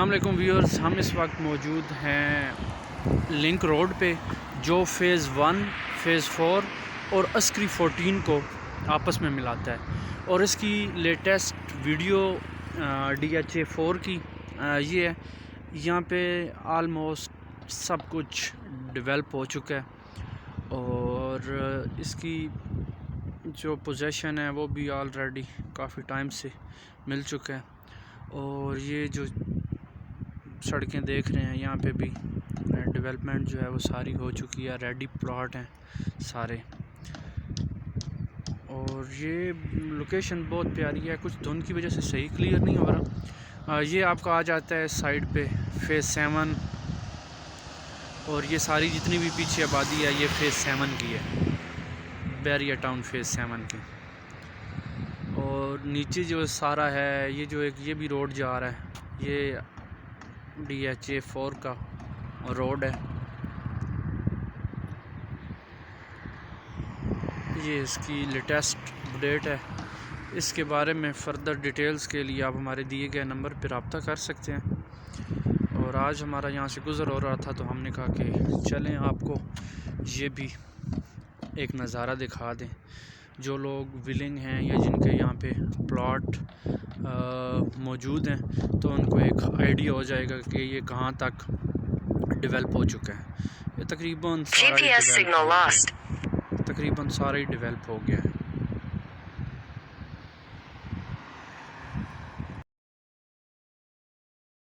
अस्सलाम वालेकुम व्यूअर्स, हम इस वक्त मौजूद हैं लिंक रोड पे जो फ़ेज़ 1, फ़ेज़ 4 और अस्करी 14 को आपस में मिलाता है। और इसकी लेटेस्ट वीडियो DHA 4 की ये है। यहाँ पे आलमोस्ट सब कुछ डेवलप हो चुका है और इसकी जो पोजीशन है वो भी ऑलरेडी काफ़ी टाइम से मिल चुका है। और ये जो सड़कें देख रहे हैं यहाँ पे भी डेवलपमेंट जो है वो सारी हो चुकी है, रेडी प्लॉट हैं सारे। और ये लोकेशन बहुत प्यारी है, कुछ धुंध की वजह से सही क्लियर नहीं हो रहा। ये आपका आ जाता है साइड पे फ़ेज़ 7 और ये सारी जितनी भी पीछे आबादी है ये फ़ेज़ 7 की है, बैरिया टाउन फ़ेज़ 7 की। और नीचे जो सारा है ये जो एक ये भी रोड जा रहा है, ये DHA 4 का रोड है। ये इसकी लेटेस्ट अपडेट है। इसके बारे में फ़र्दर डिटेल्स के लिए आप हमारे दिए गए नंबर पर रब्ता कर सकते हैं। और आज हमारा यहाँ से गुज़र हो रहा था तो हमने कहा कि चलें आपको ये भी एक नज़ारा दिखा दें। जो लोग विलिंग हैं या जिनके यहाँ पे प्लॉट मौजूद हैं तो उनको एक आइडिया हो जाएगा कि ये कहाँ तक डेवलप हो चुका है। ये तकरीबन सारा ही डेवलप हो गया है।